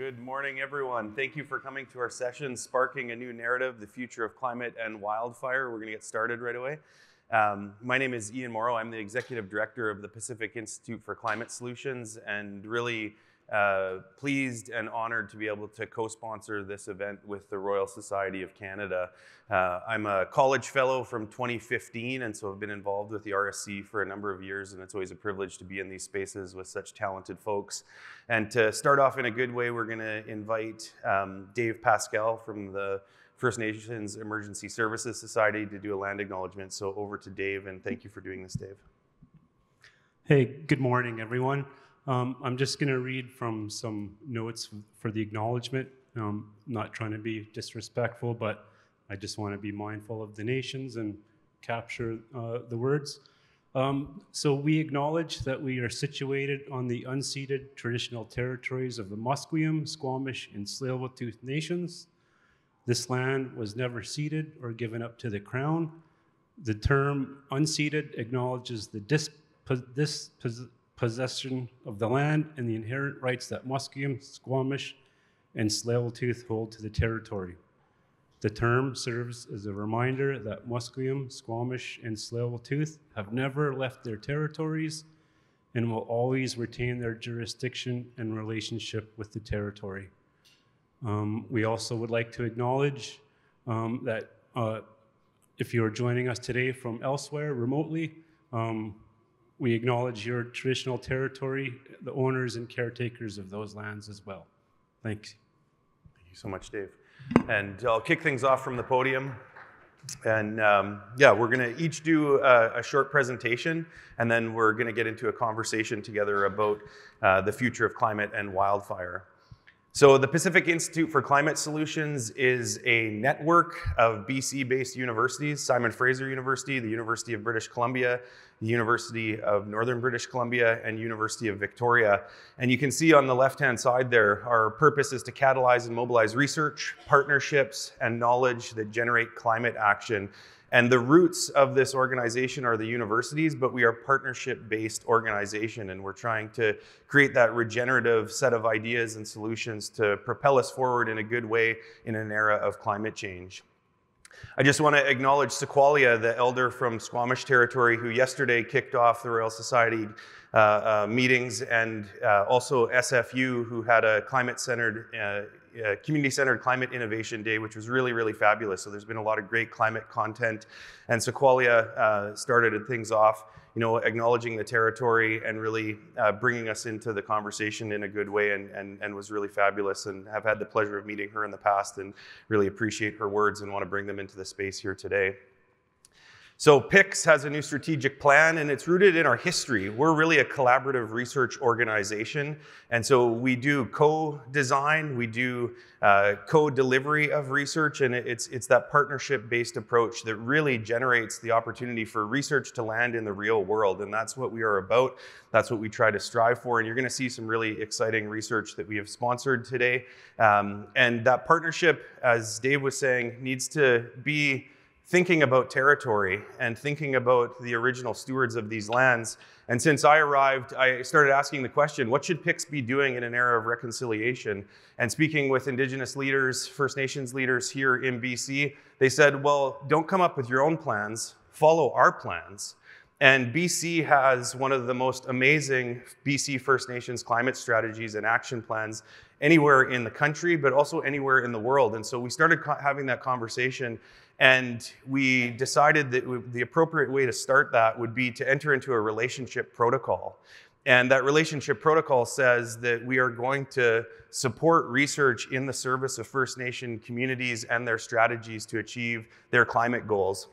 Good morning, everyone. Thank you for coming to our session, Sparking a New Narrative, the Future of Climate and Wildfire. We're going to get started right away. My name is Ian Morrow. I'm the Executive Director of the Pacific Institute for Climate Solutions, and really pleased and honored to be able to co-sponsor this event with the Royal Society of Canada. I'm a college fellow from 2015, and so I've been involved with the RSC for a number of years, and it's always a privilege to be in these spaces with such talented folks. And to start off in a good way, we're going to invite Dave Pascal from the First Nations Emergency Services Society to do a land acknowledgement. So over to Dave, and thank you for doing this, Dave. Hey, good morning, everyone. I'm just going to read from some notes for the acknowledgement. Not trying to be disrespectful, but I just want to be mindful of the nations and capture the words. So we acknowledge that we are situated on the unceded traditional territories of the Musqueam, Squamish, and Tsleil-Waututh nations. This land was never ceded or given up to the Crown. The term unceded acknowledges the dispossession of the land and the inherent rights that Musqueam, Squamish, and Tsleil-Waututh hold to the territory. The term serves as a reminder that Musqueam, Squamish, and Tsleil-Waututh have never left their territories and will always retain their jurisdiction and relationship with the territory. We also would like to acknowledge that if you are joining us today from elsewhere remotely, we acknowledge your traditional territory, the owners and caretakers of those lands as well. Thanks. Thank you so much, Dave. And I'll kick things off from the podium. And yeah, we're going to each do a short presentation, and then we're going to get into a conversation together about the future of climate and wildfire. So the Pacific Institute for Climate Solutions is a network of BC-based universities, Simon Fraser University, the University of British Columbia, the University of Northern British Columbia, and University of Victoria. And you can see on the left-hand side there, our purpose is to catalyze and mobilize research, partnerships, and knowledge that generate climate action. And the roots of this organization are the universities, but we are a partnership-based organization, and we're trying to create that regenerative set of ideas and solutions to propel us forward in a good way in an era of climate change. I just want to acknowledge Sequoia, the elder from Squamish territory, who yesterday kicked off the Royal Society meetings, and also SFU, who had a climate-centered community-centered climate innovation day, which was really, really fabulous. So there's been a lot of great climate content, and Sequoia started things off, acknowledging the territory and really bringing us into the conversation in a good way, and was really fabulous, and have had the pleasure of meeting her in the past and really appreciate her words and want to bring them into the space here today. So PICS has a new strategic plan, and it's rooted in our history. We're really a collaborative research organization, and so we do co-design, we do co-delivery of research, and it's that partnership-based approach that really generates the opportunity for research to land in the real world, and that's what we are about. That's what we try to strive for, and you're going to see some really exciting research that we have sponsored today. And that partnership, as Dave was saying, needs to be thinking about territory and thinking about the original stewards of these lands. And since I arrived, I started asking the question, what should PICS be doing in an era of reconciliation? And speaking with Indigenous leaders, First Nations leaders here in BC, they said, well, don't come up with your own plans, follow our plans. And BC has one of the most amazing BC First Nations climate strategies and action plans anywhere in the country, but also anywhere in the world. And so we started having that conversation, and we decided that the appropriate way to start that would be to enter into a relationship protocol. And that relationship protocol says that we are going to support research in the service of First Nation communities and their strategies to achieve their climate goals.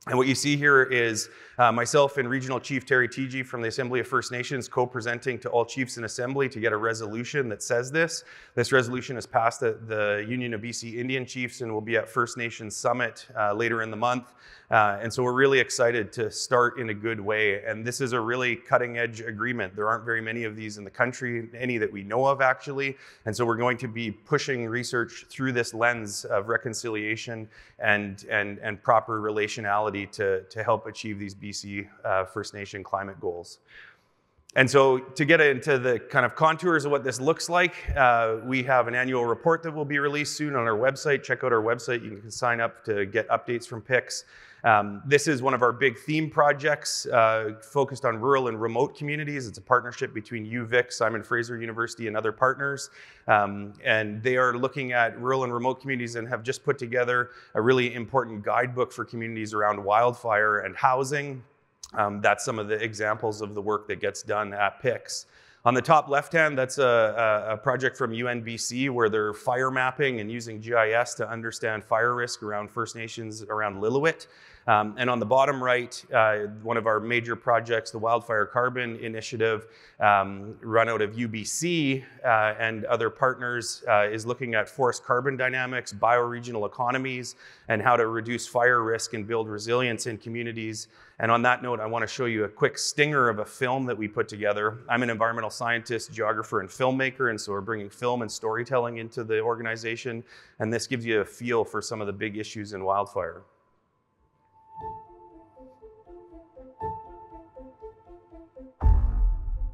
And what you see here is myself and Regional Chief Terry Teegee from the Assembly of First Nations co-presenting to all chiefs in Assembly to get a resolution that says this. This resolution is passed at the Union of BC Indian Chiefs and will be at First Nations Summit later in the month. And so we're really excited to start in a good way. And this is a really cutting edge agreement. There aren't very many of these in the country, any that we know of actually. And so we're going to be pushing research through this lens of reconciliation and proper relationality to help achieve these BC First Nation climate goals. And so to get into the kind of contours of what this looks like, we have an annual report that will be released soon on our website. Check out our website. You can sign up to get updates from PICS. This is one of our big theme projects focused on rural and remote communities. It's a partnership between UVic, Simon Fraser University, and other partners. And they are looking at rural and remote communities and have just put together a really important guidebook for communities around wildfire and housing. That's some of the examples of the work that gets done at PICS. On the top left-hand, that's a project from UNBC where they're fire mapping and using GIS to understand fire risk around First Nations around Lillooet. And on the bottom right, one of our major projects, the Wildfire Carbon Initiative, run out of UBC and other partners, is looking at forest carbon dynamics, bioregional economies, and how to reduce fire risk and build resilience in communities. And on that note, I want to show you a quick stinger of a film that we put together. I'm an environmental scientist, geographer, and filmmaker, and so we're bringing film and storytelling into the organization. And this gives you a feel for some of the big issues in wildfire.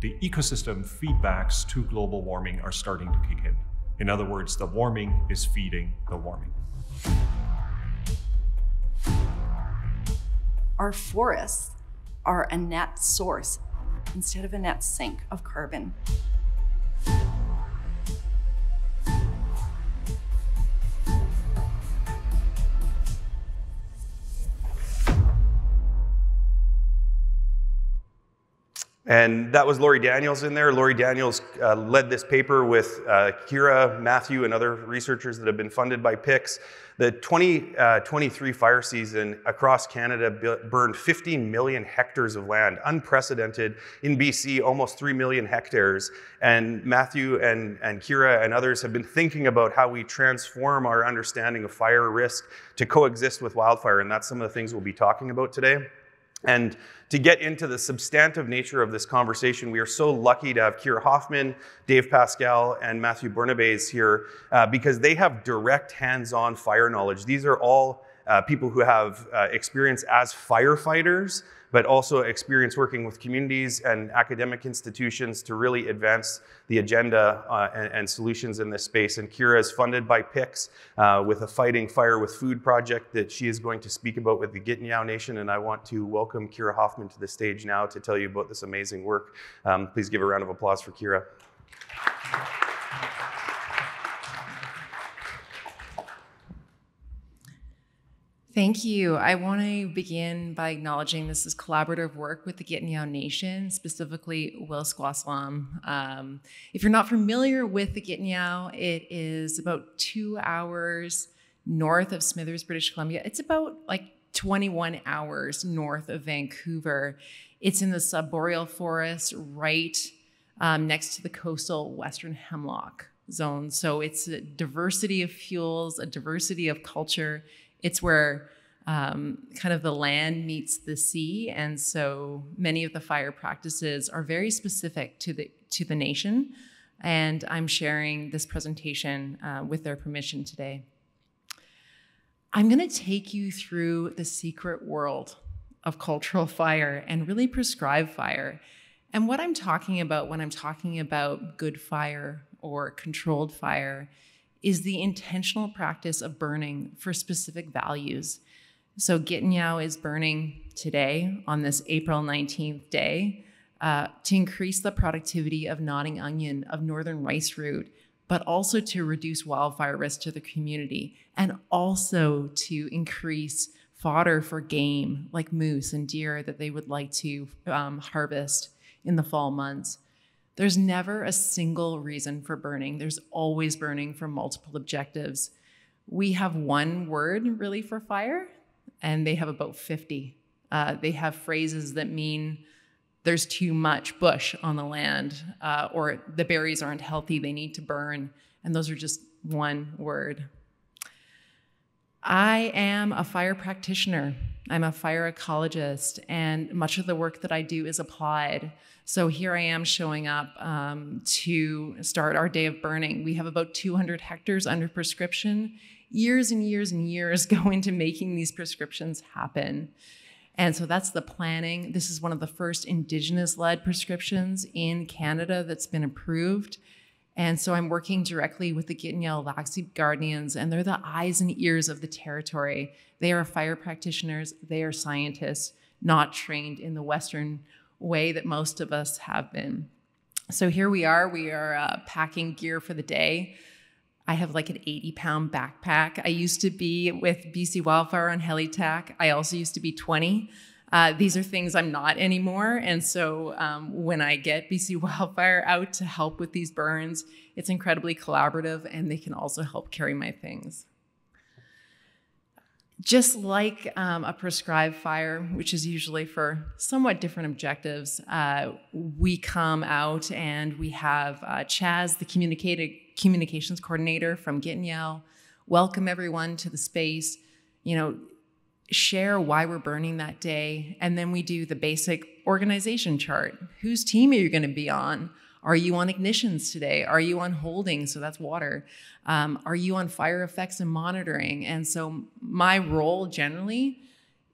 The ecosystem feedbacks to global warming are starting to kick in. In other words, the warming is feeding the warming. Our forests are a net source instead of a net sink of carbon. And that was Laurie Daniels in there. Laurie Daniels led this paper with Kira, Matthew, and other researchers that have been funded by PICS. The 2023 fire season across Canada burned 15 million hectares of land, unprecedented. In BC, almost 3 million hectares. And Matthew and Kira and others have been thinking about how we transform our understanding of fire risk to coexist with wildfire. And that's some of the things we'll be talking about today. And to get into the substantive nature of this conversation, we are so lucky to have Kira Hoffman, Dave Pascal, and Matthew Bernabes here because they have direct hands-on fire knowledge. These are all people who have experience as firefighters, but also experience working with communities and academic institutions to really advance the agenda and solutions in this space. And Kira is funded by PICS with a Fighting Fire with Food project that she is going to speak about with the Gittinyao Nation. And I want to welcome Kira Hoffman to the stage now to tell you about this amazing work. Please give a round of applause for Kira. Thank you. I want to begin by acknowledging this is collaborative work with the Gittinyao Nation, specifically Wilsquaslam. If you're not familiar with the Gittinyao, it is about 2 hours north of Smithers, British Columbia. It's about like 21 hours north of Vancouver. It's in the subboreal forest right next to the coastal Western hemlock zone. So it's a diversity of fuels, a diversity of culture. It's where kind of the land meets the sea, and so many of the fire practices are very specific to the nation. And I'm sharing this presentation with their permission today. I'm going to take you through the secret world of cultural fire and really prescribe fire. And what I'm talking about when I'm talking about good fire or controlled fire is the intentional practice of burning for specific values. So Gittinyao is burning today on this April 19th day to increase the productivity of nodding onion, of northern rice root, but also to reduce wildfire risk to the community, and also to increase fodder for game like moose and deer that they would like to harvest in the fall months. There's never a single reason for burning. There's always burning for multiple objectives. We have one word really for fire, and they have about 50. They have phrases that mean there's too much bush on the land, or the berries aren't healthy, they need to burn. And those are just one word. I am a fire practitioner. I'm a fire ecologist, and much of the work that I do is applied. So here I am showing up to start our day of burning. We have about 200 hectares under prescription. Years and years and years go into making these prescriptions happen. And so that's the planning. This is one of the first Indigenous-led prescriptions in Canada that's been approved. And so I'm working directly with the Gittinyell-Laxey Guardians, and they're the eyes and ears of the territory. They are fire practitioners, they are scientists, not trained in the Western way that most of us have been. So here we are packing gear for the day. I have like an 80-pound backpack. I used to be with BC Wildfire on HeliTac. I also used to be 20. These are things I'm not anymore. And so when I get BC Wildfire out to help with these burns, it's incredibly collaborative, and they can also help carry my things. Just like a prescribed fire, which is usually for somewhat different objectives, we come out and we have Chaz, the communications coordinator from Gittinyell, welcome everyone to the space, share why we're burning that day, and then we do the basic organization chart. Whose team are you going to be on? Are you on ignitions today? Are you on holding? So that's water. Are you on fire effects and monitoring? And so my role generally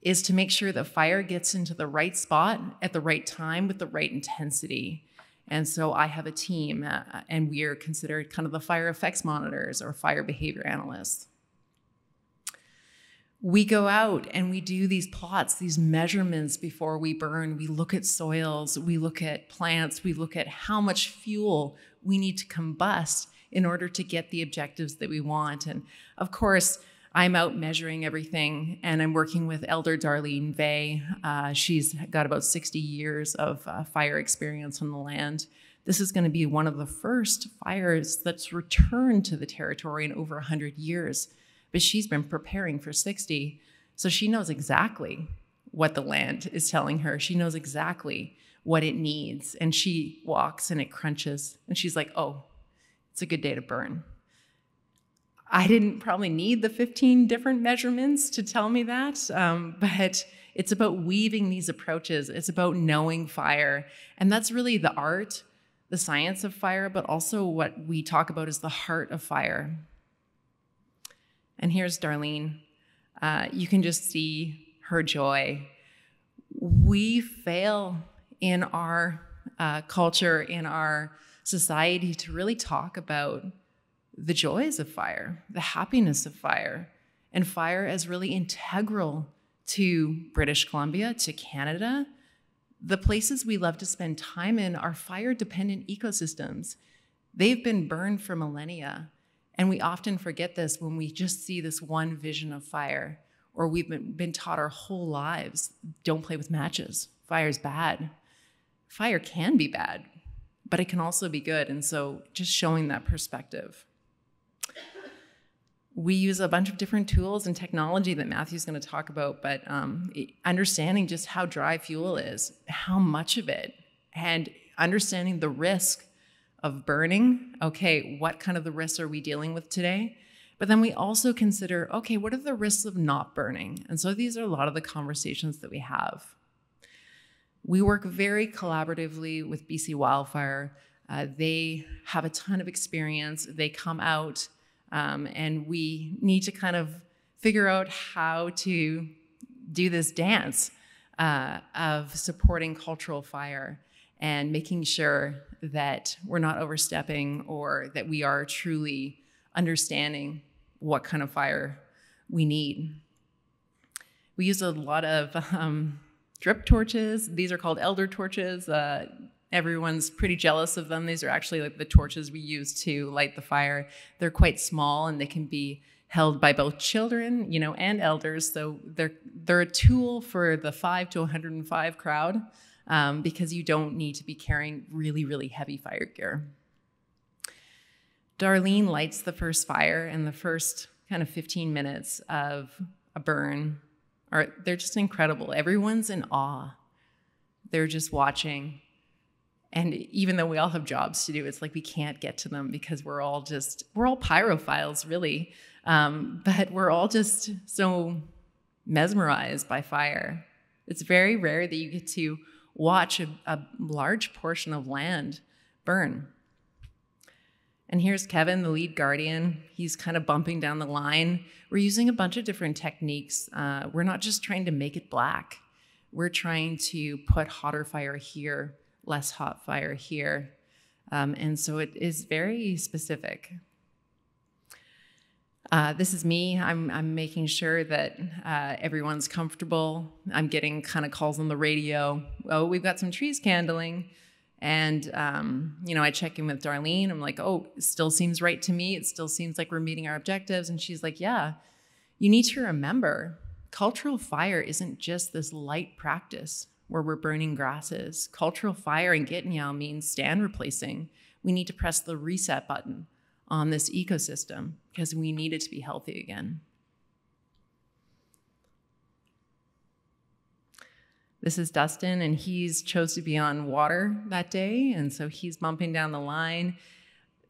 is to make sure that fire gets into the right spot at the right time with the right intensity. And so I have a team, and we are considered kind of the fire effects monitors or fire behavior analysts. We go out and we do these plots, these measurements before we burn. We look at soils, we look at plants, we look at how much fuel we need to combust in order to get the objectives that we want. And of course, I'm out measuring everything, and I'm working with Elder Darlene Vey. She's got about 60 years of fire experience on the land. This is going to be one of the first fires that's returned to the territory in over 100 years. But she's been preparing for 60, so she knows exactly what the land is telling her. She knows exactly what it needs, and she walks and it crunches, and she's like, oh, it's a good day to burn. I didn't probably need the 15 different measurements to tell me that, but it's about weaving these approaches. It's about knowing fire, and that's really the art, the science of fire, but also what we talk about is the heart of fire. And here's Darlene. You can just see her joy. We fail in our culture, in our society, to really talk about the joys of fire, the happiness of fire, and fire as really integral to British Columbia, to Canada. The places we love to spend time in are fire-dependent ecosystems. They've been burned for millennia. And we often forget this when we just see this one vision of fire, or we've been taught our whole lives, don't play with matches. Fire's bad. Fire can be bad, but it can also be good. And so just showing that perspective. We use a bunch of different tools and technology that Matthew's going to talk about, but understanding just how dry fuel is, how much of it, and understanding the risk of burning. Okay, what kind of the risks are we dealing with today? But then we also consider, okay, what are the risks of not burning? And so these are a lot of the conversations that we have. We work very collaboratively with BC Wildfire. They have a ton of experience. They come out and we need to kind of figure out how to do this dance of supporting cultural fire and making sure that we're not overstepping or that we are truly understanding what kind of fire we need. We use a lot of drip torches. These are called elder torches. Everyone's pretty jealous of them. These are actually like the torches we use to light the fire. They're quite small and they can be held by both children, and elders. So they're a tool for the 5 to 105 crowd. Because you don't need to be carrying really, really heavy fire gear. Darlene lights the first fire, and the first kind of 15 minutes of a burn they're just incredible. Everyone's in awe. They're just watching. And even though we all have jobs to do, it's like we can't get to them because we're all pyrophiles, really. But we're all just so mesmerized by fire. It's very rare that you get to watch a large portion of land burn. And here's Kevin, the lead guardian. He's kind of bumping down the line. We're using a bunch of different techniques. We're not just trying to make it black. we're trying to put hotter fire here, less hot fire here. And so it is very specific. This is me. I'm making sure that everyone's comfortable. I'm getting kind of calls on the radio. Oh, we've got some trees candling. And, you know, I check in with Darlene. I'm like, oh, it still seems right to me. It still seems like we're meeting our objectives. And she's like, yeah, you need to remember, cultural fire isn't just this light practice where we're burning grasses. Cultural fire in Gittinyao means stand replacing. We need to press the reset button on this ecosystem because we need it to be healthy again. This is Dustin, and he's chose to be on water that day, and so he's bumping down the line.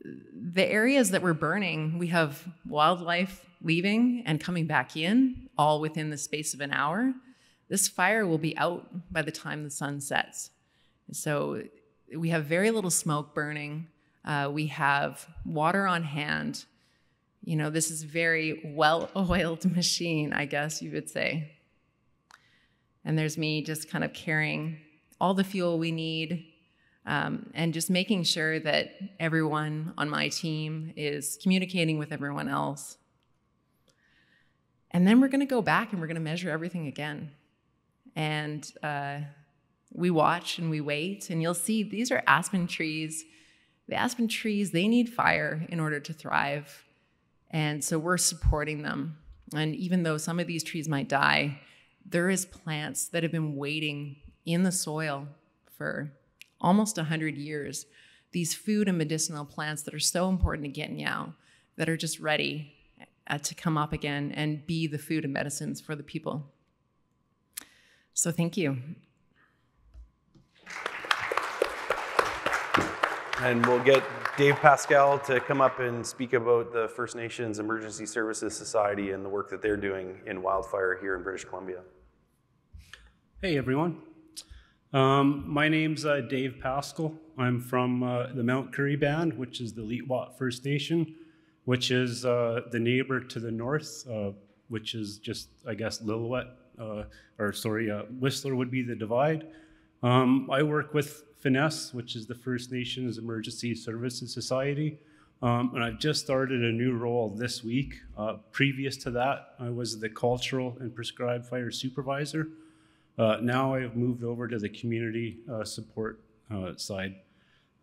The areas that we're burning, we have wildlife leaving and coming back in, all within the space of an hour. This fire will be out by the time the sun sets. So we have very little smoke burning. We have water on hand. You know, this is a very well-oiled machine, I guess you would say. And there's me just kind of carrying all the fuel we need and just making sure that everyone on my team is communicating with everyone else. And then we're going to go back and we're going to measure everything again. And we watch and we wait, and you'll see these are aspen trees. The aspen trees, they need fire in order to thrive. And so we're supporting them. And even though some of these trees might die, there is plants that have been waiting in the soil for almost 100 years. These food and medicinal plants that are so important to Gittinyao that are just ready to come up again and be the food and medicines for the people. So thank you. And we'll get Dave Pascal to come up and speak about the First Nations Emergency Services Society and the work that they're doing in wildfire here in British Columbia. Hey everyone, my name's Dave Pascal. I'm from the Mount Currie Band, which is the Leetwat First Nation, which is the neighbor to the north, which is just, I guess, Lillooet, Whistler would be the divide. I work with Finesse, which is the First Nations Emergency Services Society, and I've just started a new role this week. Previous to that, I was the Cultural and Prescribed Fire Supervisor. Now I've moved over to the community support side.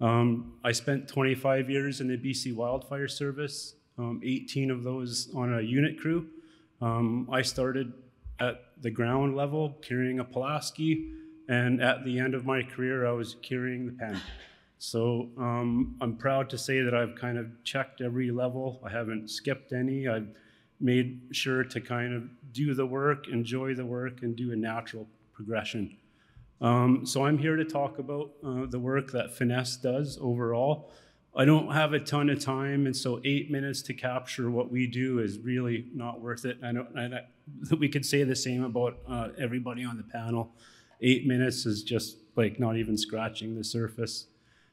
I spent 25 years in the BC Wildfire Service, 18 of those on a unit crew. I started at the ground level carrying a Pulaski, and at the end of my career I was carrying the pen. So I'm proud to say that I've kind of checked every level. I haven't skipped any. I've made sure to kind of do the work, enjoy the work, and do a natural progression. So I'm here to talk about the work that Finesse does overall. I don't have a ton of time, and so 8 minutes to capture what we do is really not worth it. We could say the same about everybody on the panel. 8 minutes is just like not even scratching the surface.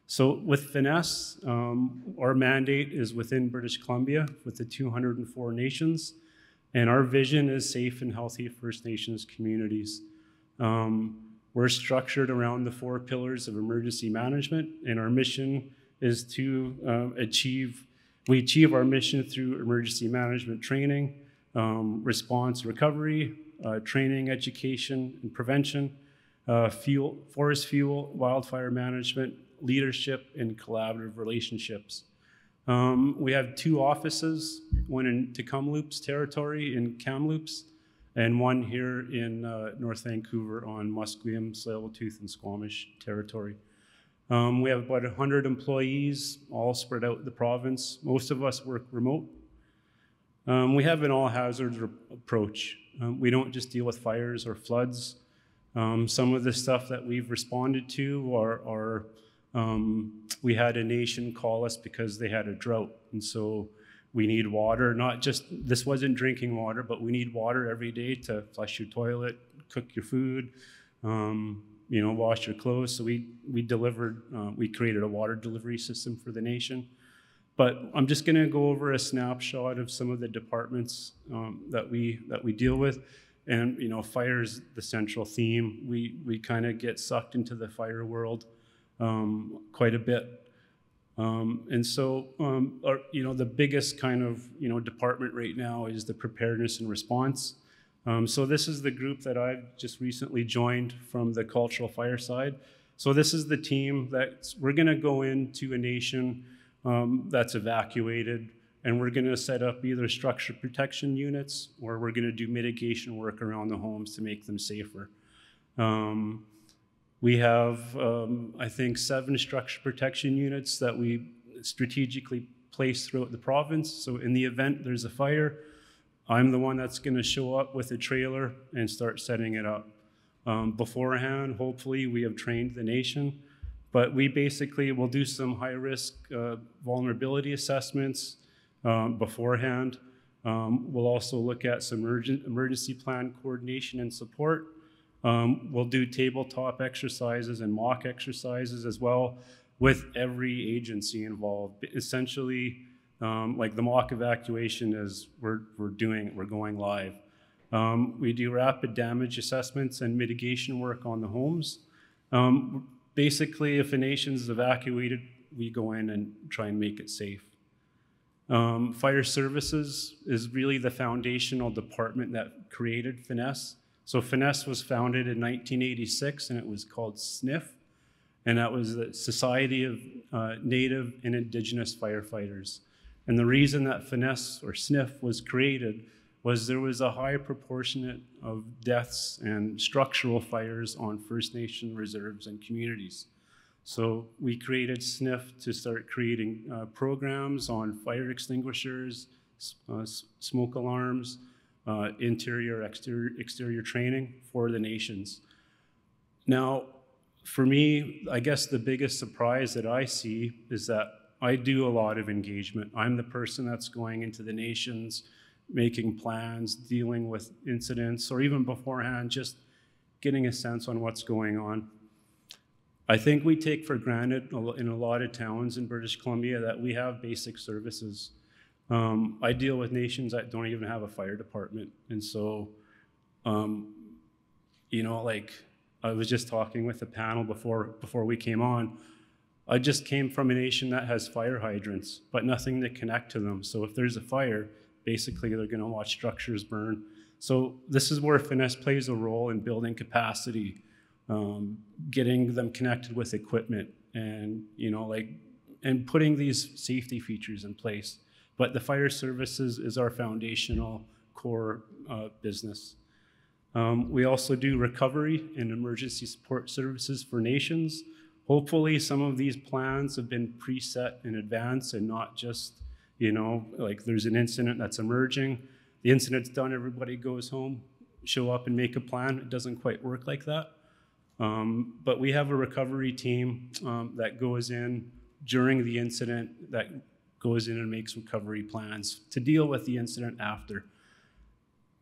So with Finesse, our mandate is within British Columbia with the 204 nations, and our vision is safe and healthy First Nations communities. We're structured around the 4 pillars of emergency management, and our mission is to achieve our mission through emergency management training, response recovery, training, education, and prevention, forest fuel, wildfire management, leadership, and collaborative relationships. We have 2 offices, one in Tecumloops territory in Kamloops, and one here in North Vancouver on Musqueam, Tsleil-Waututh, and Squamish territory. We have about 100 employees, all spread out in the province. Most of us work remote. We have an all-hazards approach. We don't just deal with fires or floods. Some of the stuff that we've responded to are we had a nation call us because they had a drought, and so we need water. Not just, this wasn't drinking water, but we need water every day to flush your toilet, cook your food, wash your clothes. So we created a water delivery system for the nation. But I'm just going to go over a snapshot of some of the departments that we deal with. And fire is the central theme. We kind of get sucked into the fire world quite a bit. And so, the biggest kind of, department right now is the preparedness and response. So this is the group that I've just recently joined from the cultural fire side. So this is the team that we're gonna go into a nation that's evacuated, and we're gonna set up either structure protection units, or we're gonna do mitigation work around the homes to make them safer. We have, I think, 7 structure protection units that we strategically place throughout the province. So in the event there's a fire, I'm the one that's gonna show up with a trailer and start setting it up. Beforehand, hopefully, we have trained the nation, but we basically will do some high-risk vulnerability assessments beforehand. We'll also look at some emergency plan coordination and support. We'll do tabletop exercises and mock exercises as well with every agency involved. Essentially, like the mock evacuation is we're going live. We do rapid damage assessments and mitigation work on the homes. Basically, if a nation's evacuated, we go in and try and make it safe. Fire services is really the foundational department that created FINESS. So FINESS was founded in 1986, and it was called SNIF, and that was the Society of Native and Indigenous Firefighters. And the reason that FINESS or SNIF was created was there was a high proportionate of deaths and structural fires on First Nation reserves and communities. So we created SNIF to start creating programs on fire extinguishers, smoke alarms, interior, exterior training for the nations. Now, for me, I guess the biggest surprise that I see is that I do a lot of engagement. I'm the person that's going into the nations, making plans, dealing with incidents, or even beforehand, just getting a sense on what's going on. I think we take for granted in a lot of towns in British Columbia that we have basic services. I deal with nations that don't even have a fire department. And so, like I was just talking with the panel before we came on, I just came from a nation that has fire hydrants, but nothing to connect to them. So if there's a fire, basically they're gonna watch structures burn. So this is where FINESS plays a role in building capacity, getting them connected with equipment, and and putting these safety features in place. But the fire services is our foundational core business. We also do recovery and emergency support services for nations. Hopefully some of these plans have been preset in advance and not just, like there's an incident that's emerging, the incident's done, everybody goes home, show up and make a plan. It doesn't quite work like that. But we have a recovery team that goes in during the incident, that goes in and makes recovery plans to deal with the incident after.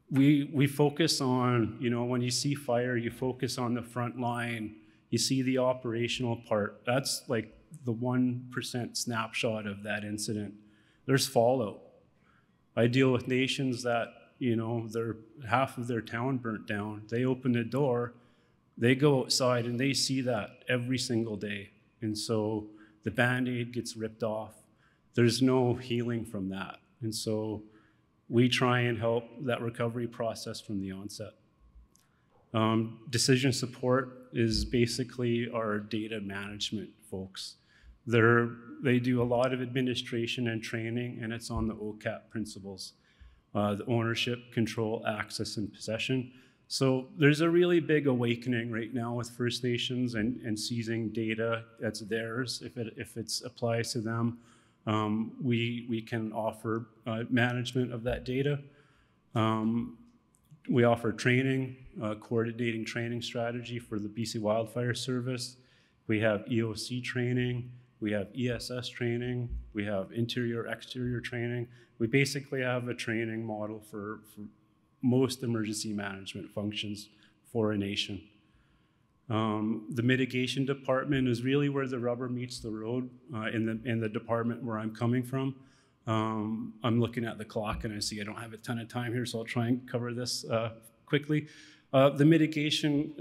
We focus on, when you see fire, you focus on the front line, you see the operational part. That's like the 1% snapshot of that incident. There's fallout. I deal with nations that, half of their town burnt down. They open the door, they go outside and they see that every single day. And so the Band-Aid gets ripped off. There's no healing from that. And so we try and help that recovery process from the onset. Decision support is basically our data management folks. They do a lot of administration and training, and it's on the OCAP principles, the ownership, control, access, and possession. So there's a really big awakening right now with First Nations and seizing data that's theirs if it applies to them. We can offer management of that data. We offer training, coordinating training strategy for the BC Wildfire Service. We have EOC training. We have ESS training. We have interior, exterior training. We basically have a training model for most emergency management functions for a nation. The mitigation department is really where the rubber meets the road in the department where I'm coming from. I'm looking at the clock and I see I don't have a ton of time here, so I'll try and cover this quickly. The mitigation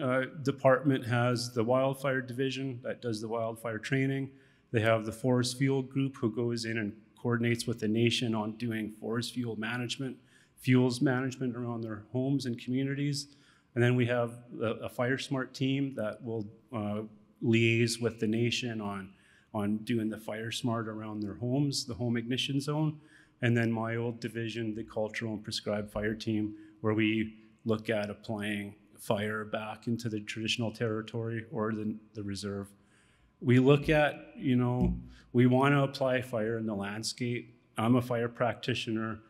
department has the wildfire division that does the wildfire training. They have the forest fuel group who goes in and coordinates with the nation on doing forest fuel management, fuels management around their homes and communities. And then we have a Fire Smart team that will liaise with the nation on doing the Fire Smart around their homes, the home ignition zone. And then my old division, the cultural and prescribed fire team, where we look at applying fire back into the traditional territory or the reserve. We look at, we want to apply fire in the landscape. I'm a fire practitioner.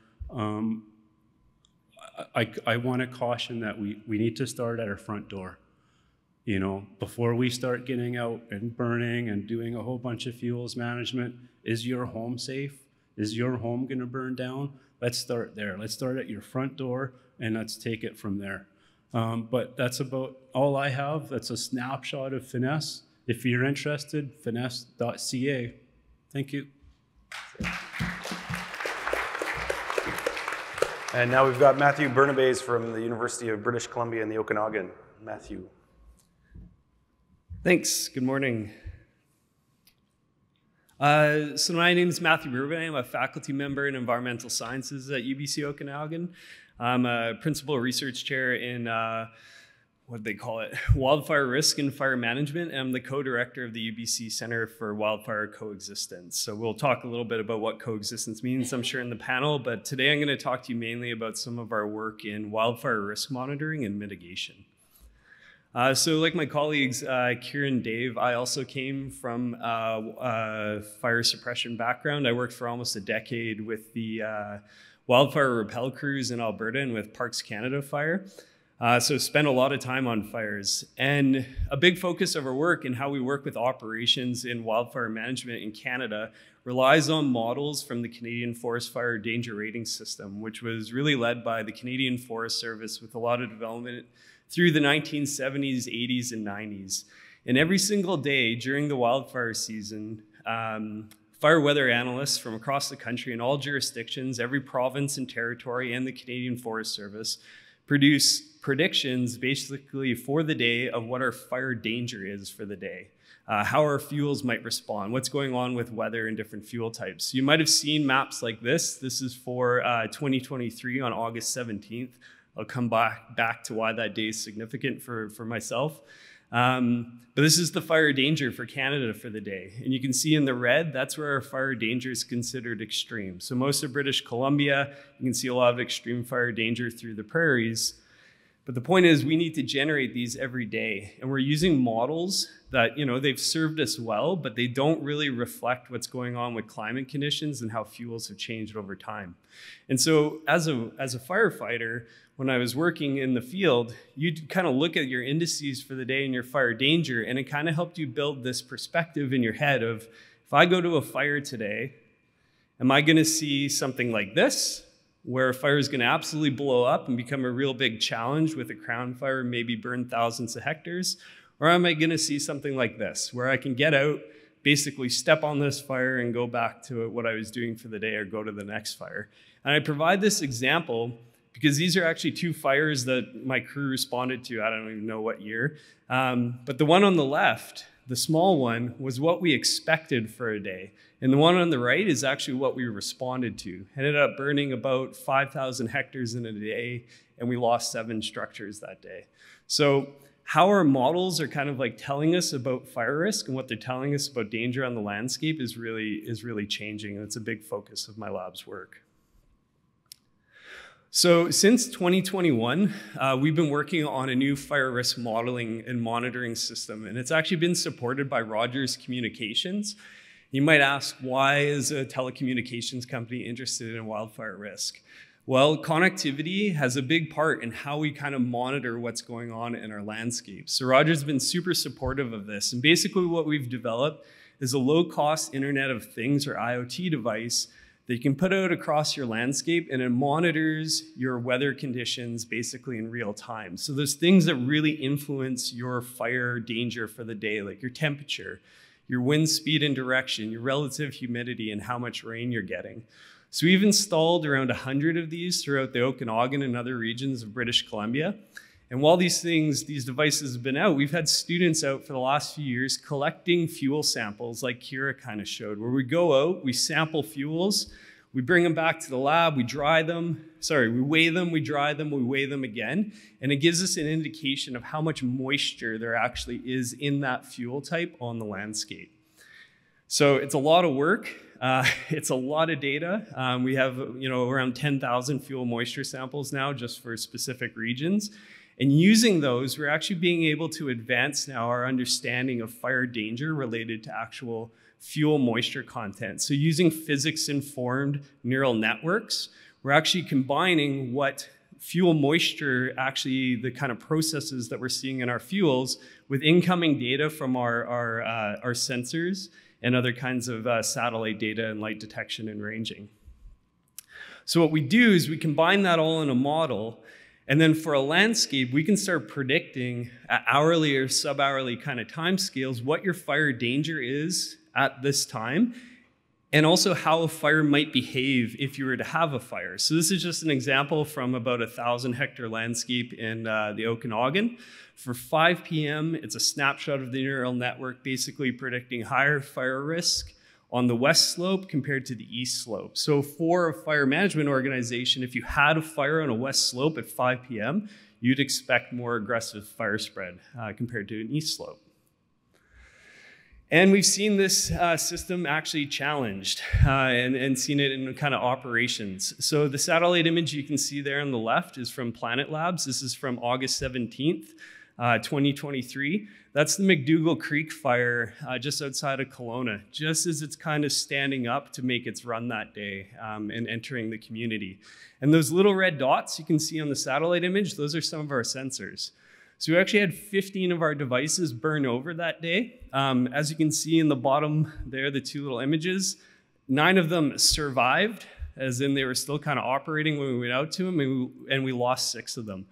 I want to caution that we need to start at our front door. Before we start getting out and burning and doing a whole bunch of fuels management, is your home safe? Is your home going to burn down? Let's start there. Let's start at your front door and let's take it from there. But that's about all I have. That's a snapshot of Finesse. If you're interested, finesse.ca. Thank you. And now we've got Matthew Bernabes from the University of British Columbia in the Okanagan. Matthew. Thanks. Good morning. So my name is Matthew Bernabes. I'm a faculty member in environmental sciences at UBC Okanagan. I'm a principal research chair in what do they call it? Wildfire risk and fire management. And I'm the co-director of the UBC Center for Wildfire Coexistence. So we'll talk a little bit about what coexistence means, I'm sure, in the panel. But today I'm going to talk to you mainly about some of our work in wildfire risk monitoring and mitigation. So like my colleagues, Kieran, Dave, I also came from a fire suppression background. I worked for almost a decade with the wildfire rappel crews in Alberta and with Parks Canada Fire. So spent a lot of time on fires. And a big focus of our work and how we work with operations in wildfire management in Canada relies on models from the Canadian Forest Fire Danger Rating System, which was really led by the Canadian Forest Service with a lot of development through the 1970s, 80s, and 90s. And every single day during the wildfire season, fire weather analysts from across the country in all jurisdictions, every province and territory, and the Canadian Forest Service produce predictions basically for the day of what our fire danger is for the day, how our fuels might respond, what's going on with weather and different fuel types. You might have seen maps like this. This is for 2023 on August 17th. I'll come back to why that day is significant for myself. But this is the fire danger for Canada for the day. And you can see in the red, that's where our fire danger is considered extreme. So most of British Columbia, you can see a lot of extreme fire danger through the prairies. But the point is we need to generate these every day. And we're using models that, they've served us well, but they don't really reflect what's going on with climate conditions and how fuels have changed over time. And so as a firefighter, when I was working in the field, you'd kind of look at your indices for the day and your fire danger, and it kind of helped you build this perspective in your head of, if I go to a fire today, am I going to see something like this, where a fire is going to absolutely blow up and become a real big challenge with a crown fire, maybe burn thousands of hectares? Or am I going to see something like this, where I can get out, basically step on this fire and go back to what I was doing for the day or go to the next fire? And I provide this example because these are actually two fires that my crew responded to. I don't even know what year. But the one on the left, the small one, was what we expected for a day. And the one on the right is actually what we responded to. Ended up burning about 5,000 hectares in a day, and we lost 7 structures that day. So how our models are kind of like telling us about fire risk and what they're telling us about danger on the landscape is really changing. And it's a big focus of my lab's work. So since 2021, we've been working on a new fire risk modeling and monitoring system, and it's actually been supported by Rogers Communications. You might ask, why is a telecommunications company interested in wildfire risk? Well, connectivity has a big part in how we kind of monitor what's going on in our landscape. So Rogers has been super supportive of this, and basically what we've developed is a low-cost Internet of Things, or IoT device, that you can put out across your landscape, and it monitors your weather conditions basically in real time. So there's things that really influence your fire danger for the day, like your temperature, your wind speed and direction, your relative humidity, and how much rain you're getting. So we've installed around 100 of these throughout the Okanagan and other regions of British Columbia. And while these devices have been out, we've had students out for the last few years collecting fuel samples like Kira kind of showed, where we go out, we sample fuels, we bring them back to the lab, we weigh them, we dry them, we weigh them again, and it gives us an indication of how much moisture there actually is in that fuel type on the landscape. So it's a lot of work. It's a lot of data. We have around 10,000 fuel moisture samples now just for specific regions. And using those, we're actually being able to advance now our understanding of fire danger related to actual fuel moisture content. So using physics-informed neural networks, we're actually combining what fuel moisture, actually the kind of processes that we're seeing in our fuels, with incoming data from our sensors and other kinds of satellite data and light detection and ranging. So what we do is we combine that all in a model, and then for a landscape, we can start predicting at hourly or sub-hourly kind of timescales what your fire danger is at this time, and also how a fire might behave if you were to have a fire. So this is just an example from about a 1,000-hectare landscape in the Okanagan. For 5 p.m., it's a snapshot of the neural network basically predicting higher fire risk on the west slope compared to the east slope. So for a fire management organization, if you had a fire on a west slope at 5 p.m., you'd expect more aggressive fire spread compared to an east slope. And we've seen this system actually challenged and seen it in kind of operations. So the satellite image you can see there on the left is from Planet Labs. This is from August 17th, 2023. That's the McDougall Creek fire just outside of Kelowna, just as it's kind of standing up to make its run that day and entering the community. And those little red dots you can see on the satellite image, those are some of our sensors. So we actually had 15 of our devices burn over that day. As you can see in the bottom there, the two little images, 9 of them survived, as in they were still kind of operating when we went out to them, and we lost 6 of them.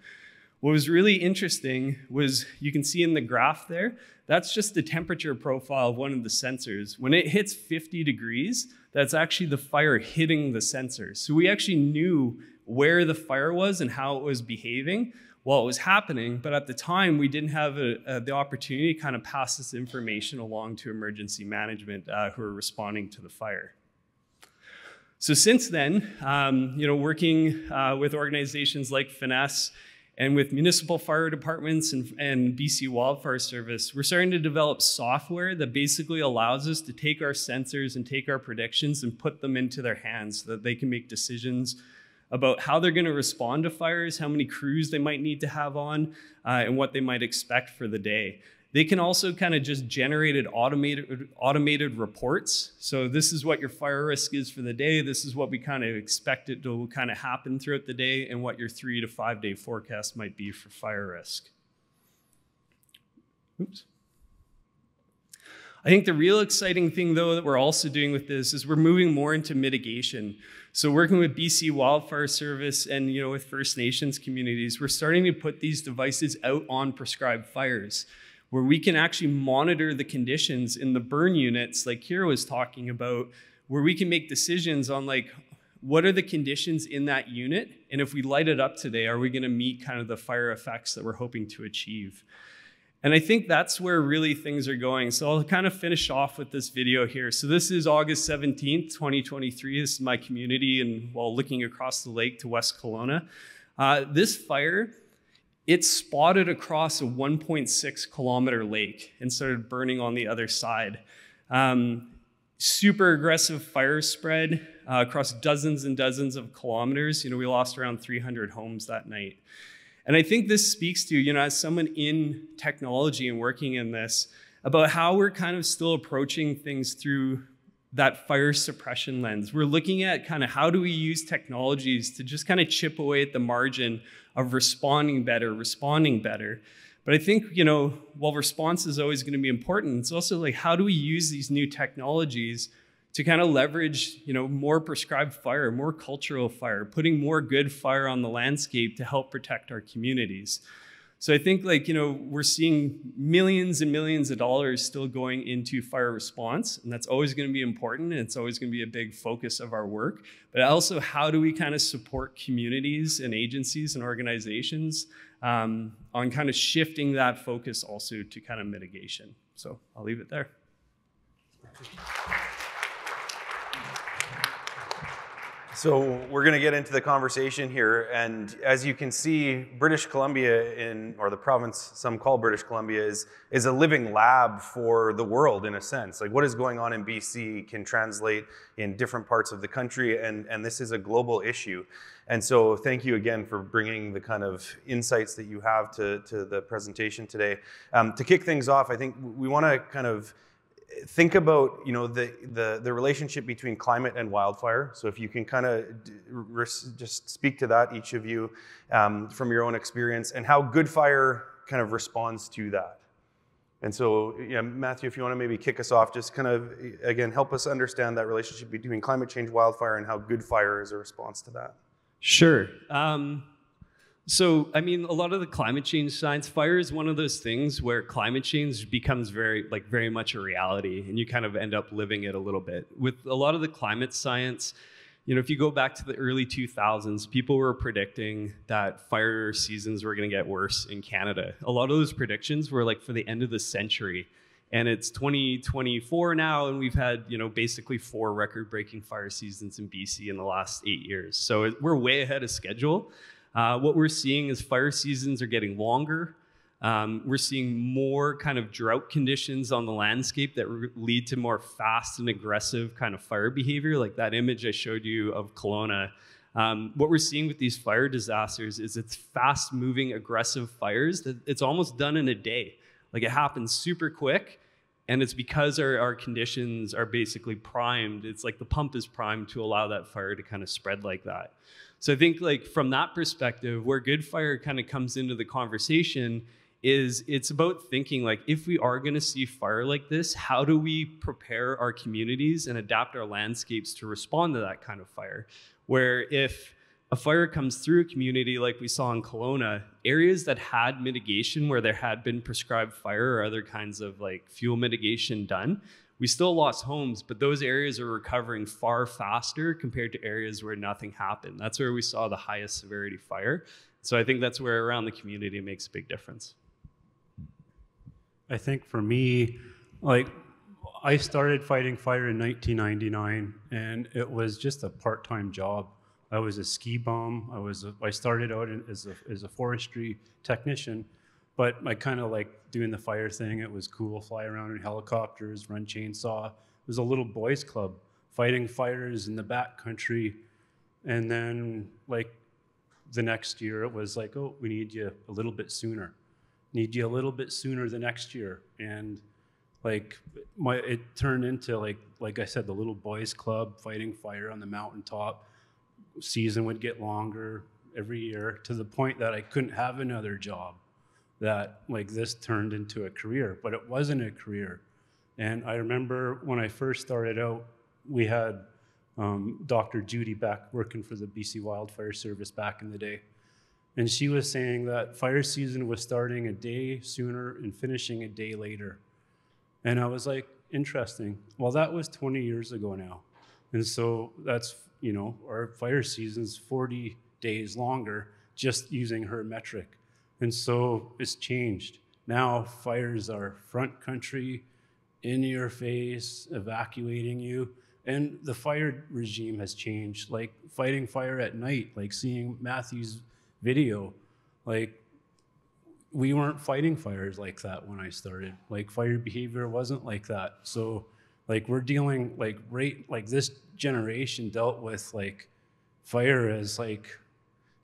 What was really interesting was you can see in the graph there, that's just the temperature profile of one of the sensors. When it hits 50 degrees, that's actually the fire hitting the sensor. So we actually knew where the fire was and how it was behaving while it was happening, but at the time we didn't have the opportunity to kind of pass this information along to emergency management who are responding to the fire. So since then, working with organizations like Finesse and with municipal fire departments and BC Wildfire Service, we're starting to develop software that basically allows us to take our sensors and take our predictions and put them into their hands so that they can make decisions about how they're going to respond to fires, how many crews they might need to have on, and what they might expect for the day. They can also kind of just generate automated reports. So this is what your fire risk is for the day. This is what we kind of expect it to kind of happen throughout the day, and what your 3 to 5 day forecast might be for fire risk. Oops. I think the real exciting thing, though, that we're also doing with this is we're moving more into mitigation. So working with BC Wildfire Service and with First Nations communities, we're starting to put these devices out on prescribed fires, where we can actually monitor the conditions in the burn units like Kira was talking about, where we can make decisions on like, what are the conditions in that unit? And if we light it up today, are we gonna meet kind of the fire effects that we're hoping to achieve? And I think that's where really things are going. So I'll kind of finish off with this video here. So this is August 17th, 2023. This is my community, and while looking across the lake to West Kelowna. This fire, it spotted across a 1.6 kilometer lake and started burning on the other side. Super aggressive fire spread across dozens and dozens of kilometers. We lost around 300 homes that night. And I think this speaks to, as someone in technology and working in this, about how we're kind of still approaching things through that fire suppression lens. We're looking at kind of how do we use technologies to just kind of chip away at the margin of responding better. But I think, while response is always going to be important, it's also like, how do we use these new technologies to kind of leverage, more prescribed fire, more cultural fire, putting more good fire on the landscape to help protect our communities. So I think, like, you know, we're seeing millions and millions of dollars still going into fire response, and that's always going to be important, and it's always going to be a big focus of our work. But also, how do we kind of support communities and agencies and organizations on kind of shifting that focus also to kind of mitigation? So I'll leave it there. So we're going to get into the conversation here, and as you can see, British Columbia, or the province some call British Columbia, is a living lab for the world in a sense. Like what is going on in BC can translate in different parts of the country, and this is a global issue. And so thank you again for bringing the kind of insights that you have to the presentation today. To kick things off, I think we want to kind of think about, you know, the relationship between climate and wildfire. So if you can kind of just speak to that, each of you, from your own experience, and how good fire kind of responds to that. And so, yeah, Matthew, if you want to maybe kick us off, just kind of, again, help us understand that relationship between climate change, wildfire, and how good fire is a response to that. Sure. So, I mean, a lot of the climate change science, fire is one of those things where climate change becomes very much a reality, and you kind of end up living it a little bit. With a lot of the climate science, you know, if you go back to the early 2000s, people were predicting that fire seasons were going to get worse in Canada. A lot of those predictions were like for the end of the century, and it's 2024 now, and we've had, you know, basically 4 record-breaking fire seasons in BC in the last 8 years. So we're way ahead of schedule. What we're seeing is fire seasons are getting longer. We're seeing more kind of drought conditions on the landscape that lead to more fast and aggressive kind of fire behavior, like that image I showed you of Kelowna. What we're seeing with these fire disasters is it's fast-moving, aggressive fires that it's almost done in a day. Like it happens super quick, and it's because our conditions are basically primed. It's like the pump is primed to allow that fire to kind of spread like that. So I think, like, from that perspective, where good fire kind of comes into the conversation is it's about thinking, like, if we are going to see fire like this, how do we prepare our communities and adapt our landscapes to respond to that kind of fire? Where if a fire comes through a community like we saw in Kelowna, areas that had mitigation where there had been prescribed fire or other kinds of like fuel mitigation done, we still lost homes, but those areas are recovering far faster compared to areas where nothing happened. That's where we saw the highest severity fire. So I think that's where around the community it makes a big difference. I think for me, like, I started fighting fire in 1999, and it was just a part-time job. I was a ski bum. I started out as a forestry technician, but I kind of like doing the fire thing. It was cool, fly around in helicopters, run chainsaw. It was a little boys club, fighting fires in the backcountry. And then like the next year, it was like, oh, we need you a little bit sooner. Need you a little bit sooner the next year. And like it turned into like I said, the little boys club, fighting fire on the mountaintop. Season would get longer every year to the point that I couldn't have another job. That like this turned into a career, but it wasn't a career. And I remember when I first started out, we had Dr. Judy Beck working for the BC Wildfire Service back in the day. And she was saying that fire season was starting a day sooner and finishing a day later. And I was like, interesting. Well, that was 20 years ago now. And so that's, you know, our fire season's 40 days longer just using her metric. And so it's changed. Now fires are front country, in your face, evacuating you. And the fire regime has changed, like fighting fire at night, like seeing Matthew's video. Like we weren't fighting fires like that when I started. Like fire behavior wasn't like that. So like we're dealing like this generation dealt with like fire as like,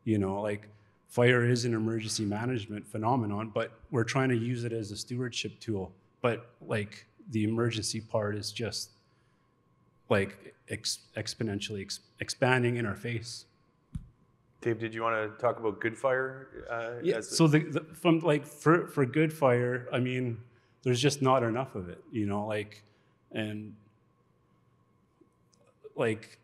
you know, like fire is an emergency management phenomenon, but we're trying to use it as a stewardship tool. But like the emergency part is just like exponentially expanding in our face. Dave, did you want to talk about good fire? Yeah. So from like for good fire, I mean, there's just not enough of it, you know, like, and like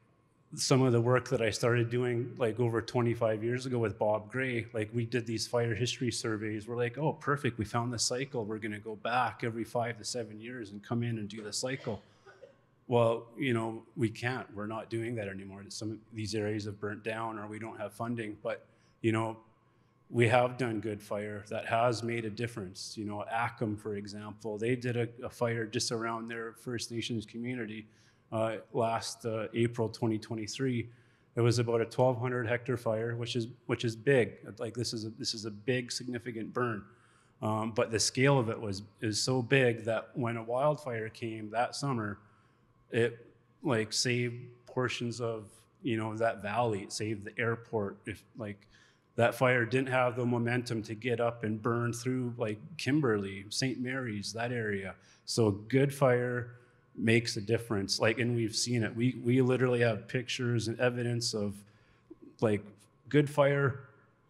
some of the work that I started doing like over 25 years ago with Bob Gray, like we did these fire history surveys. We're like, oh, perfect, we found the cycle. We're going to go back every 5 to 7 years and come in and do the cycle. Well, you know, we can't. We're not doing that anymore. Some of these areas have burnt down or we don't have funding. But, you know, we have done good fire that has made a difference. You know, Ackham, for example, they did a fire just around their First Nations community last April 2023. It was about a 1,200 hectare fire, which is big. Like this is a big, significant burn. But the scale of it is so big that when a wildfire came that summer, it like saved portions of, you know, that valley. It saved the airport. If like that fire didn't have the momentum to get up and burn through like Kimberley, St. Mary's, that area. So good fire makes a difference. Like, and we've seen it. We literally have pictures and evidence of like good fire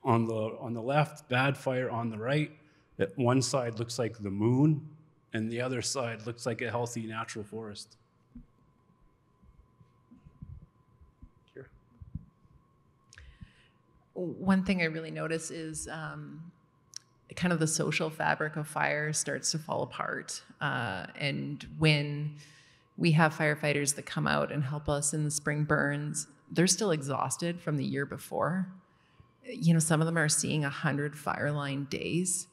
on the left, bad fire on the right. That one side looks like the moon and the other side looks like a healthy natural forest. Here. One thing I really notice is kind of the social fabric of fire starts to fall apart. And when we have firefighters that come out and help us in the spring burns, they're still exhausted from the year before. You know, some of them are seeing 100 fire line days.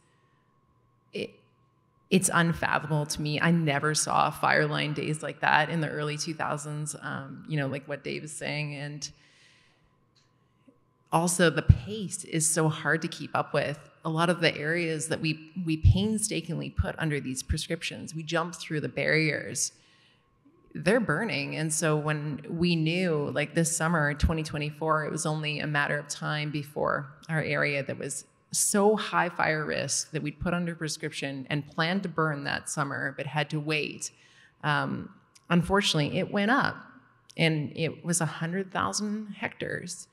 It's unfathomable to me. I never saw fire line days like that in the early 2000s, you know, like what Dave is saying. And also the pace is so hard to keep up with. A lot of the areas that we painstakingly put under these prescriptions, we jump through the barriers, they're burning. And so when we knew, like this summer, 2024, it was only a matter of time before our area that was so high fire risk that we'd put under prescription and planned to burn that summer, but had to wait. Unfortunately, it went up and it was 100,000 hectares.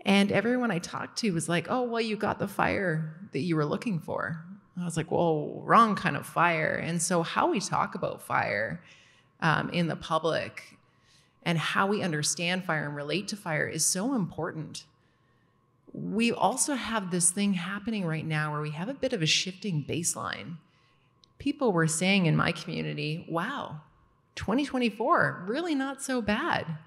And everyone I talked to was like, oh, well, you got the fire that you were looking for. I was like, well, wrong kind of fire. And so how we talk about fire in the public and how we understand fire and relate to fire is so important. We also have this thing happening right now where we have a bit of a shifting baseline. People were saying in my community, wow, 2024, really not so bad.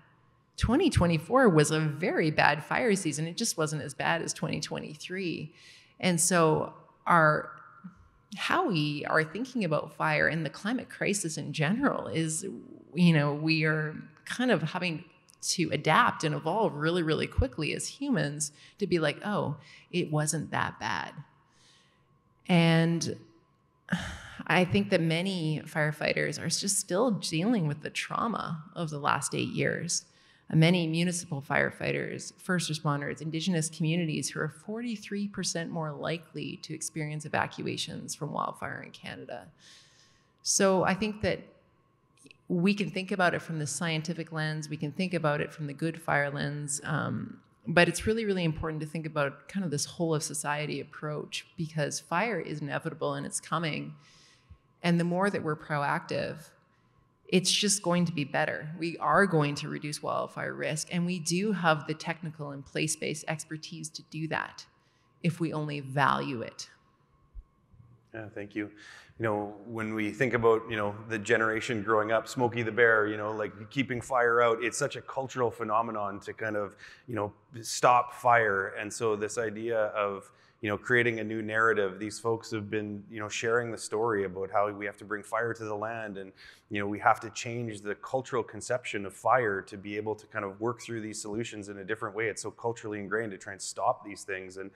2024 was a very bad fire season. It just wasn't as bad as 2023. And so how we are thinking about fire and the climate crisis in general is, you know, we are kind of having to adapt and evolve really, really quickly as humans to be like, oh, it wasn't that bad. And I think that many firefighters are just still dealing with the trauma of the last 8 years. Many municipal firefighters, first responders, Indigenous communities who are 43% more likely to experience evacuations from wildfire in Canada. So I think that we can think about it from the scientific lens, we can think about it from the good fire lens, but it's really, really important to think about kind of this whole of society approach, because fire is inevitable and it's coming. And the more that we're proactive, it's just going to be better. We are going to reduce wildfire risk, and we do have the technical and place-based expertise to do that if we only value it. Yeah, thank you. You know, when we think about, you know, the generation growing up, Smokey the Bear, you know, like keeping fire out, it's such a cultural phenomenon to kind of, you know, stop fire. And so this idea of, you know, creating a new narrative, these folks have been, you know, sharing the story about how we have to bring fire to the land, and, you know, we have to change the cultural conception of fire to be able to kind of work through these solutions in a different way. It's so culturally ingrained to try and stop these things. And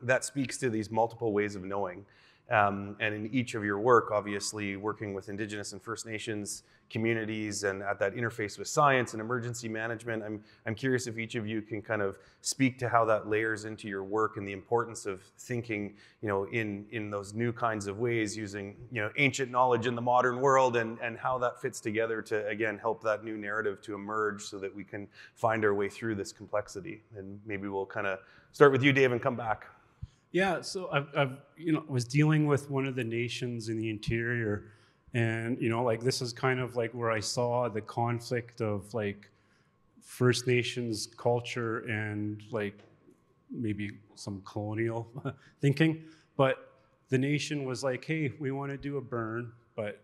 that speaks to these multiple ways of knowing. And in each of your work, obviously working with Indigenous and First Nations communities and at that interface with science and emergency management, I'm curious if each of you can kind of speak to how that layers into your work and the importance of thinking, you know, in those new kinds of ways, using, you know, ancient knowledge in the modern world, and how that fits together to, again, help that new narrative to emerge so that we can find our way through this complexity. And maybe we'll kind of start with you, Dave, and come back. Yeah, so I've you know, was dealing with one of the nations in the interior, and, you know, like this is kind of like where I saw the conflict of like First Nations culture and like maybe some colonial thinking, but the nation was like, hey, we want to do a burn, but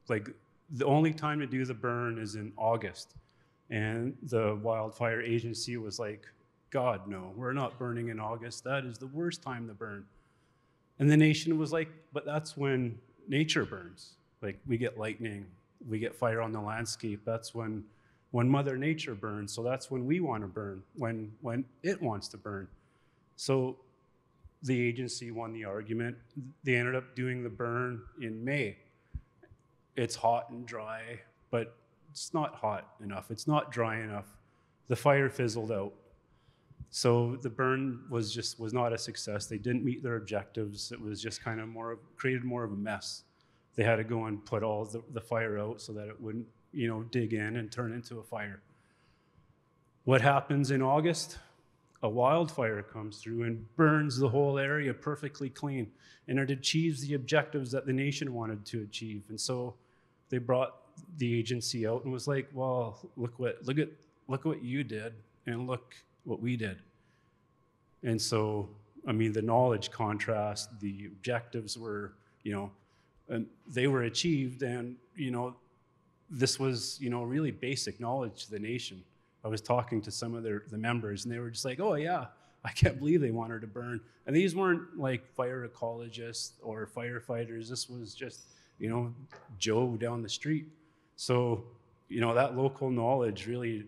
like the only time to do the burn is in August. And the Wildfire Agency was like, God, no, we're not burning in August. That is the worst time to burn. And the nation was like, but that's when nature burns. Like we get lightning, we get fire on the landscape. That's when Mother Nature burns. So that's when we want to burn, when it wants to burn. So the agency won the argument. They ended up doing the burn in May. It's hot and dry, but it's not hot enough. It's not dry enough. The fire fizzled out. So the burn was not a success. They didn't meet their objectives. It was just kind of created more of a mess. They had to go and put all the fire out so that it wouldn't, dig in and turn into a fire. What happens in August? A wildfire comes through and burns the whole area perfectly clean, and it achieves the objectives that the nation wanted to achieve. And so they brought the agency out and was like, well, look what you did, and look what we did. And so, I mean, the knowledge contrast, the objectives were, and they were achieved, and this was really basic knowledge to the nation. I was talking to some of the members, and they were just like, oh yeah, I can't believe they wanted to burn. And these weren't like fire ecologists or firefighters. This was just, Joe down the street. So, that local knowledge really,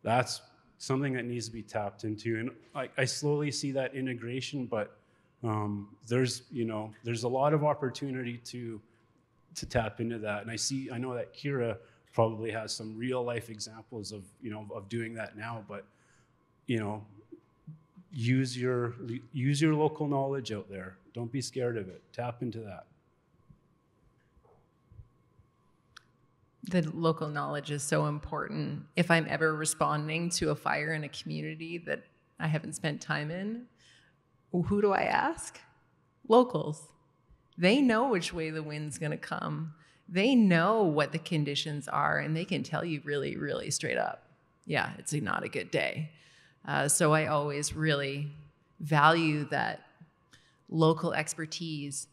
that's something that needs to be tapped into. And I slowly see that integration, but there's a lot of opportunity to tap into that. And I know that Kira probably has some real life examples of doing that now, but use your local knowledge out there. Don't be scared of it. Tap into that. The local knowledge is so important. If I'm ever responding to a fire in a community that I haven't spent time in, who do I ask? Locals. They know which way the wind's going to come. They know what the conditions are, and they can tell you really, really straight up, yeah, it's not a good day. So I always really value that local expertise.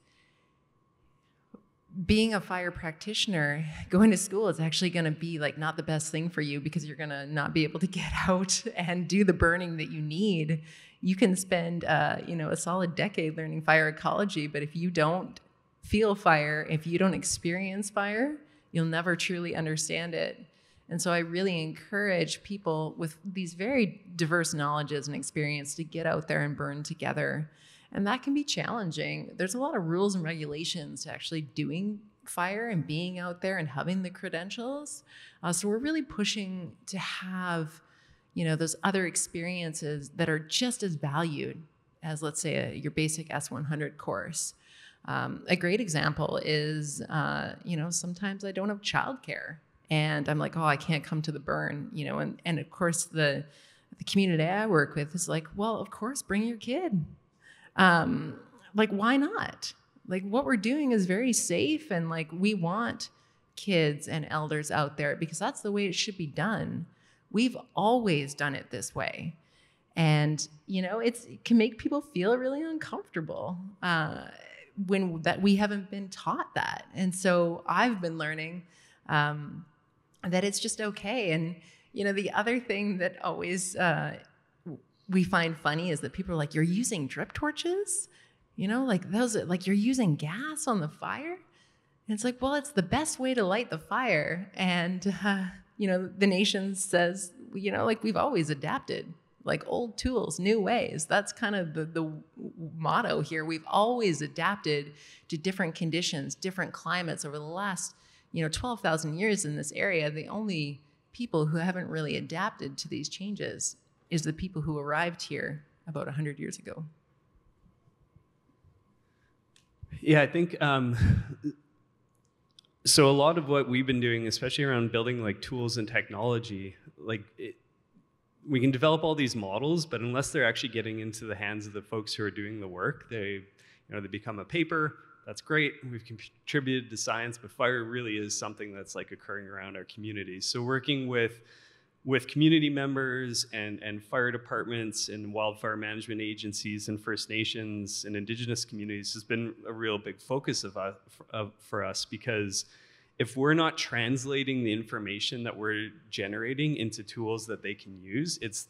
Being a fire practitioner, going to school is actually going to be not the best thing for you, because you're going to not be able to get out and do the burning that you need. You can spend a solid decade learning fire ecology, but if you don't feel fire, if you don't experience fire, you'll never truly understand it. And so I really encourage people with these very diverse knowledges and experience to get out there and burn together. And that can be challenging. There's a lot of rules and regulations to actually doing fire and being out there and having the credentials. So we're really pushing to have, those other experiences that are just as valued as, let's say, your basic S100 course. A great example is, sometimes I don't have childcare, and I'm like, oh, I can't come to the burn, and of course the community I work with is like, well, of course, bring your kid. Why not? What we're doing is very safe, and we want kids and elders out there because that's the way it should be done. We've always done it this way. And, it can make people feel really uncomfortable when that we haven't been taught that. And so I've been learning that it's just okay. And, the other thing that always we find funny is that people are like, you're using drip torches? Those, you're using gas on the fire? And it's like, well, it's the best way to light the fire. And, the nation says, we've always adapted, old tools, new ways. That's kind of the motto here. We've always adapted to different conditions, different climates over the last, 12,000 years in this area. The only people who haven't really adapted to these changes is the people who arrived here about 100 years ago. Yeah, I think so. A lot of what we've been doing, especially around building tools and technology, we can develop all these models, but unless they're actually getting into the hands of the folks who are doing the work, they become a paper. That's great. We've contributed to science, but fire really is something that's occurring around our communities. So working with with community members and fire departments and wildfire management agencies and First Nations and Indigenous communities has been a real big focus for us, because if we're not translating the information that we're generating into tools that they can use, it's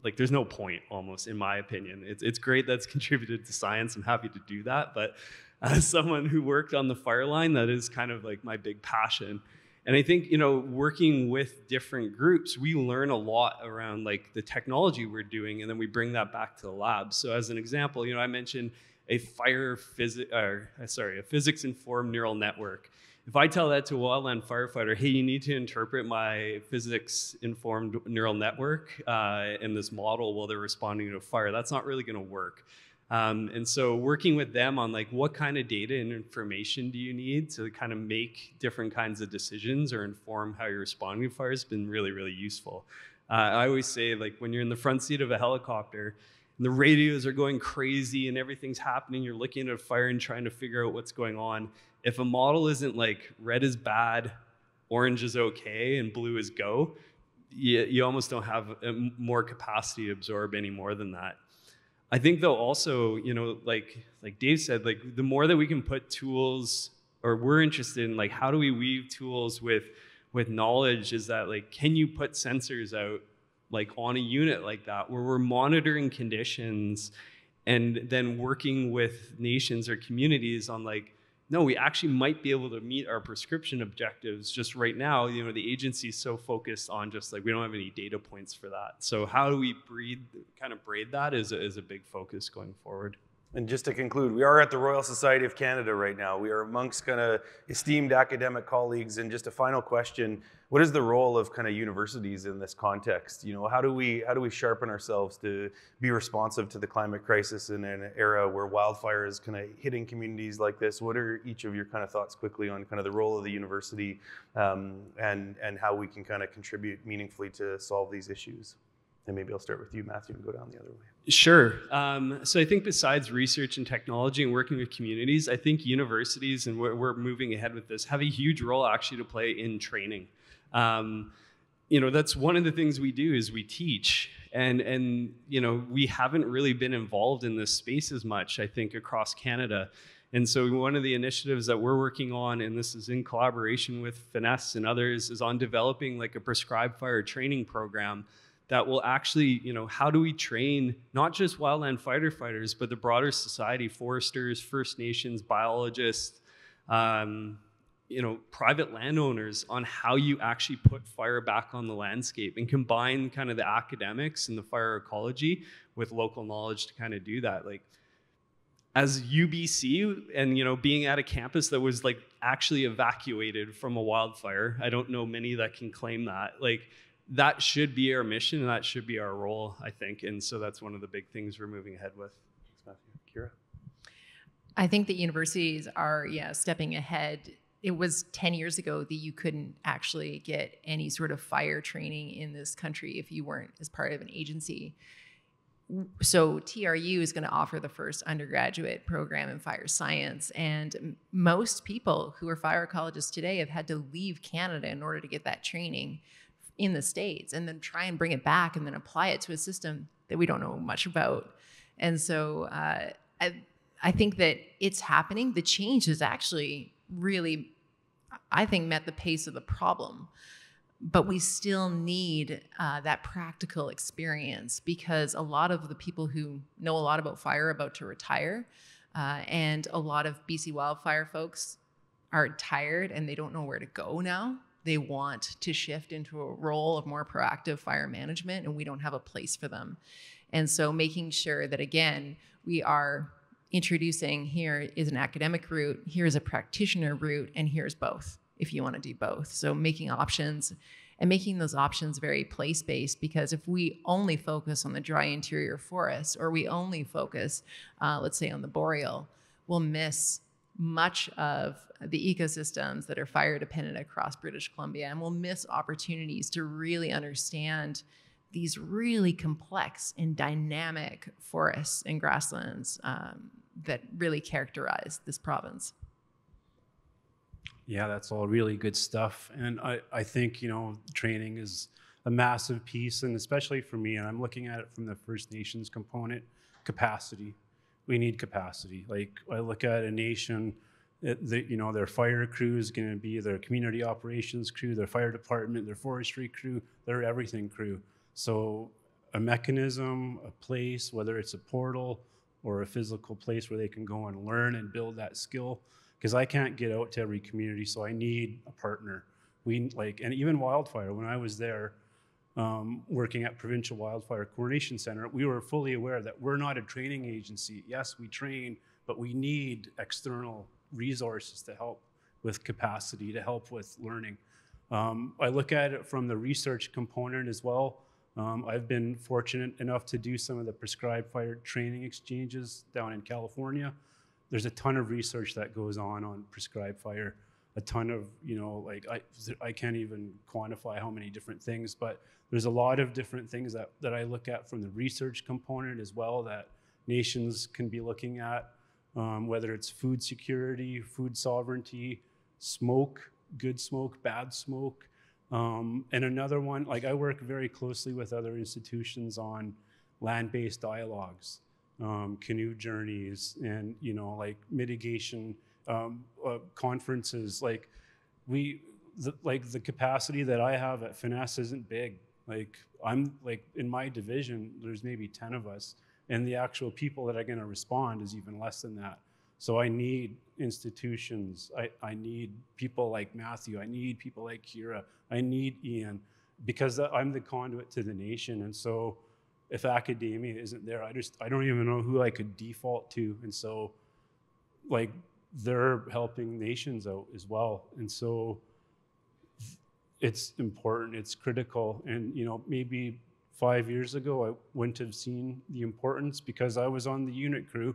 like there's no point, almost, in my opinion. It's great that's contributed to science. I'm happy to do that. But as someone who worked on the fire line, that is kind of like my big passion. And I think, working with different groups, we learn a lot around like the technology we're doing, and then we bring that back to the lab. So as an example, I mentioned a physics-informed neural network. If I tell that to a wildland firefighter, hey, you need to interpret my physics-informed neural network in this model while they're responding to a fire, that's not really going to work. And so working with them on like what kind of data and information do you need to kind of make different kinds of decisions or inform how you're responding to fires has been really, really useful. I always say, like, when you're in the front seat of a helicopter and the radios are going crazy and everything's happening, you're looking at a fire and trying to figure out what's going on. If a model isn't like red is bad, orange is okay, and blue is go, you almost don't have more capacity to absorb any more than that. I think, though, also, like Dave said, like the more that we can put tools, or we're interested in like how do we weave tools with knowledge, is that like, can you put sensors out like on a unit like that where we're monitoring conditions and then working with nations or communities on like, no, we actually might be able to meet our prescription objectives. Just right now, the agency is so focused on just like, we don't have any data points for that. So how do we braid that is a big focus going forward. And just to conclude, we are at the Royal Society of Canada right now. We are amongst kind of esteemed academic colleagues. And just a final question, what is the role of kind of universities in this context? How do we sharpen ourselves to be responsive to the climate crisis in an era where wildfire is kind of hitting communities like this? What are each of your kind of thoughts quickly on kind of the role of the university and how we can kind of contribute meaningfully to solve these issues? And maybe I'll start with you, Matthew, and go down the other way. Sure. So I think besides research and technology and working with communities, I think universities, and we're moving ahead with this, have a huge role actually to play in training. That's one of the things we do is we teach. And we haven't really been involved in this space as much, I think, across Canada. And so one of the initiatives that we're working on, and this is in collaboration with Finesse and others, is on developing like a prescribed fire training program that will actually, how do we train not just wildland firefighters, but the broader society, foresters, First Nations, biologists, private landowners, on how you actually put fire back on the landscape and combine kind of the academics and the fire ecology with local knowledge to kind of do that. Like, as UBC and, being at a campus that was like actually evacuated from a wildfire, I don't know many that can claim that. Like, that should be our mission, and that should be our role, I think. And so that's one of the big things we're moving ahead with. Thanks, Matthew. Kira? I think that universities are, stepping ahead. It was 10 years ago that you couldn't actually get any sort of fire training in this country if you weren't as part of an agency. So TRU is going to offer the first undergraduate program in fire science. And most people who are fire ecologists today have had to leave Canada in order to get that training in the States, and then try and bring it back and then apply it to a system that we don't know much about. And so I think that it's happening. The change has actually really, I think, met the pace of the problem. But we still need that practical experience, because a lot of the people who know a lot about fire are about to retire. And a lot of BC wildfire folks are tired and they don't know where to go now. They want to shift into a role of more proactive fire management, and we don't have a place for them. And so making sure that, again, we are introducing, here is an academic route, here's a practitioner route, and here's both if you want to do both. So making options, and making those options very place-based, because if we only focus on the dry interior forests, or we only focus, let's say, on the boreal, we'll miss much of the ecosystems that are fire dependent across British Columbia, and we'll miss opportunities to really understand these really complex and dynamic forests and grasslands that really characterize this province. Yeah, that's all really good stuff. And I think, training is a massive piece, and especially for me, and I'm looking at it from the First Nations component, capacity. We need capacity. Like, I look at a nation, their fire crew is going to be their community operations crew, their fire department, their forestry crew, their everything crew. So a mechanism, a place, whether it's a portal or a physical place where they can go and learn and build that skill, because I can't get out to every community, so I need a partner. And even Wildfire, when I was there, working at Provincial Wildfire Coordination Center, we were fully aware that we're not a training agency. Yes, we train, but we need external resources to help with capacity, to help with learning. I look at it from the research component as well. I've been fortunate enough to do some of the prescribed fire training exchanges down in California. There's a ton of research that goes on prescribed fire. A ton of, I can't even quantify how many different things, but there's a lot of different things that I look at from the research component as well that nations can be looking at, whether it's food security, food sovereignty, smoke, good smoke, bad smoke. And another one, I work very closely with other institutions on land-based dialogues, canoe journeys, and, mitigation conferences. The capacity that I have at Finesse isn't big. I'm in my division, there's maybe 10 of us, and the actual people that are going to respond is even less than that. So I need institutions. I need people like Matthew. I need people like Kira. I need Ian, because I'm the conduit to the nation. And so if academia isn't there, I don't even know who I could default to. And so they're helping nations out as well. And so it's important, it's critical. And maybe 5 years ago, I wouldn't have seen the importance because I was on the unit crew.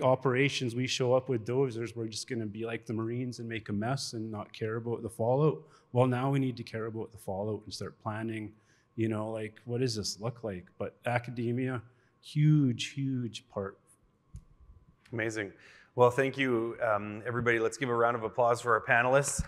Operations, we show up with dozers, we're just gonna be like the Marines and make a mess and not care about the fallout. Well, now we need to care about the fallout and start planning, what does this look like? But academia, huge part. Amazing. Well, thank you, everybody. Let's give a round of applause for our panelists.